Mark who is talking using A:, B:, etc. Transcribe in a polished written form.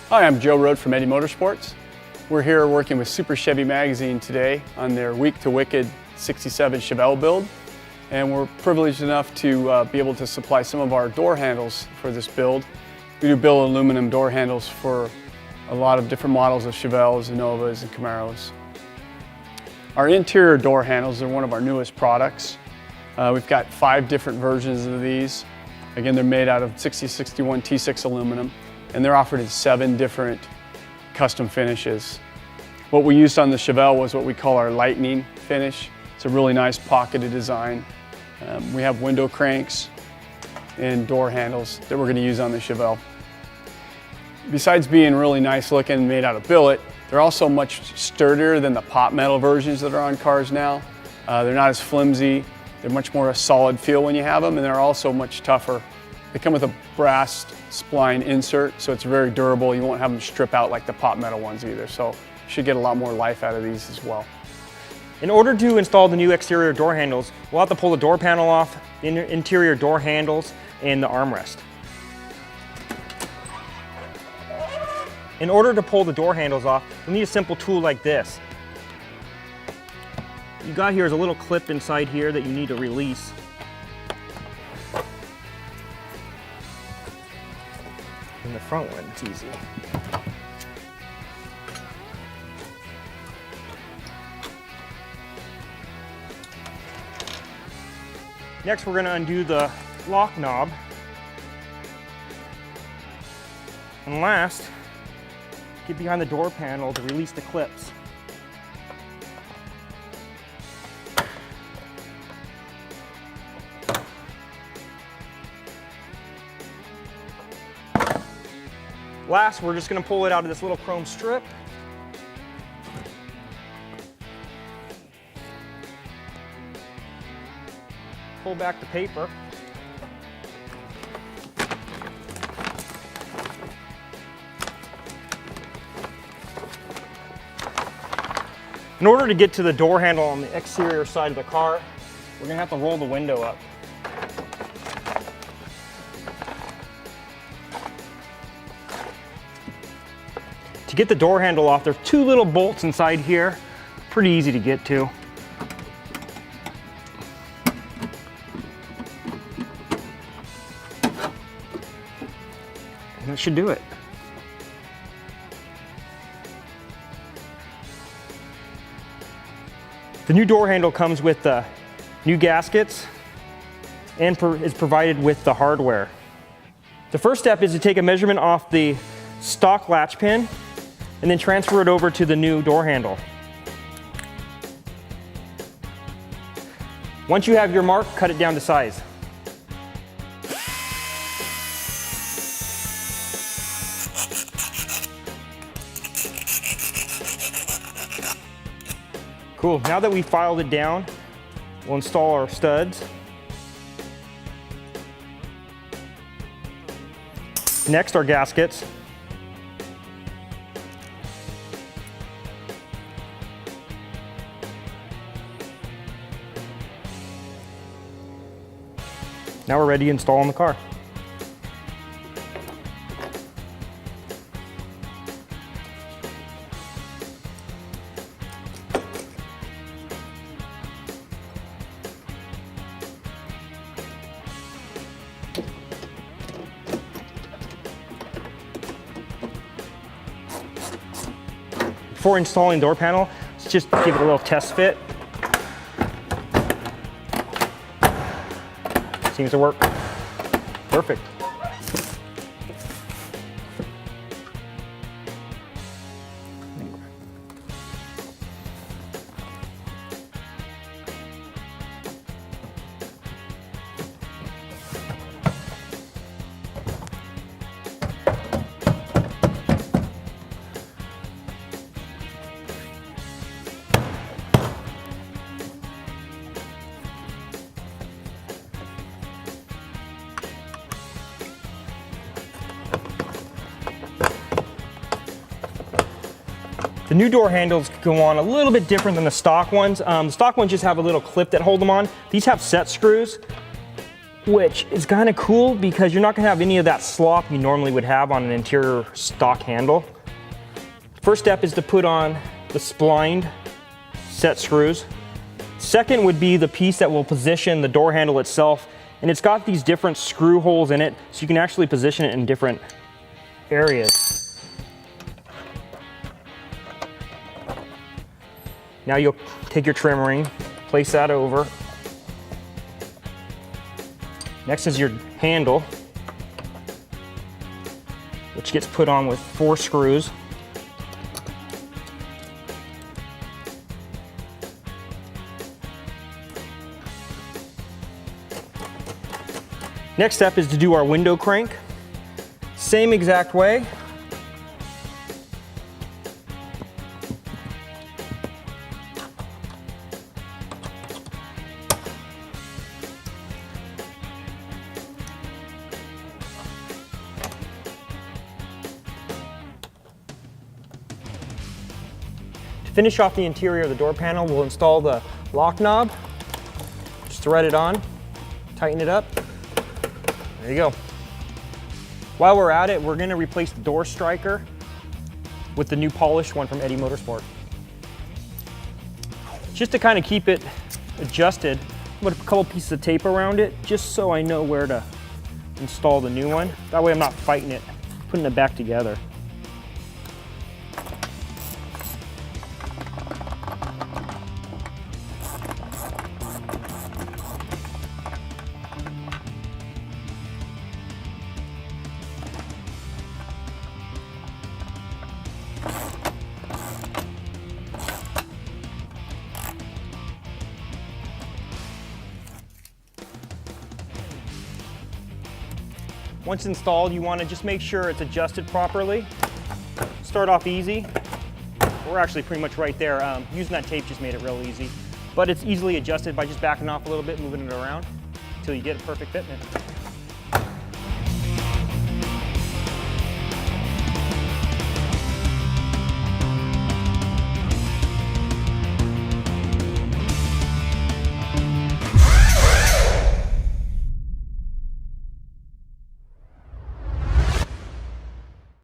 A: Hi, I'm Joe Road from Eddie Motorsports. We're here working with Super Chevy Magazine today on their Week to Wicked 67 Chevelle build. And we're privileged enough to be able to supply some of our door handles for this build. We do build aluminum door handles for a lot of different models of Chevelles, Innovas, and Camaros. Our interior door handles are one of our newest products. We've got 5 different versions of these. Again, they're made out of 6061 T6 aluminum, and they're offered in 7 different custom finishes. What we used on the Chevelle was what we call our lightning finish. It's a really nice pocketed design. We have window cranks and door handles that we're going to use on the Chevelle. Besides being really nice looking, made out of billet, they're also much sturdier than the pot metal versions that are on cars now. They're not as flimsy. They're much more a solid feel when you have them, and they're also much tougher. They come with a brass spline insert, so it's very durable. You won't have them strip out like the pot metal ones either, so you should get a lot more life out of these as well.
B: In order to install the new exterior door handles, we'll have to pull the door panel off, the interior door handles, and the armrest. In order to pull the door handles off, you'll need a simple tool like this. You got here is a little clip inside here that you need to release. In the front one, it's easy. Next, we're going to undo the lock knob. And last, get behind the door panel to release the clips. Last, we're just going to pull it out of this little chrome strip. Pull back the paper. In order to get to the door handle on the exterior side of the car, we're going to have to roll the window up. To get the door handle off, there's 2 little bolts inside here. Pretty easy to get to. And that should do it. The new door handle comes with new gaskets and is provided with the hardware. The first step is to take a measurement off the stock latch pin and then transfer it over to the new door handle. Once you have your mark, cut it down to size. Cool, now that we filed it down, we'll install our studs. Next, our gaskets. Now we're ready to install in the car. Before installing the door panel, let's just give it a little test fit. Seems to work. Perfect. The new door handles go on a little bit different than the stock ones. The stock ones just have a little clip that hold them on. These have set screws. which is kind of cool because you're not gonna have any of that slop you normally would have on an interior stock handle. First step is to put on the splined set screws. Second would be the piece that will position the door handle itself, and it's got these different screw holes in it, so you can actually position it in different areas. Now you'll take your trim ring, place that over. Next is your handle, which gets put on with 4 screws. Next step is to do our window crank. Same exact way. To finish off the interior of the door panel, we'll install the lock knob. Just thread it on, tighten it up. There you go. While we're at it, we're gonna replace the door striker with the new polished one from Eddie Motorsport. Just to kind of keep it adjusted, put a couple pieces of tape around it, just so I know where to install the new one. That way I'm not fighting it, putting it back together. Once installed, you want to just make sure it's adjusted properly. Start off easy. We're actually pretty much right there. Using that tape just made it real easy. But it's easily adjusted by just backing off a little bit, moving it around until you get a perfect fitment.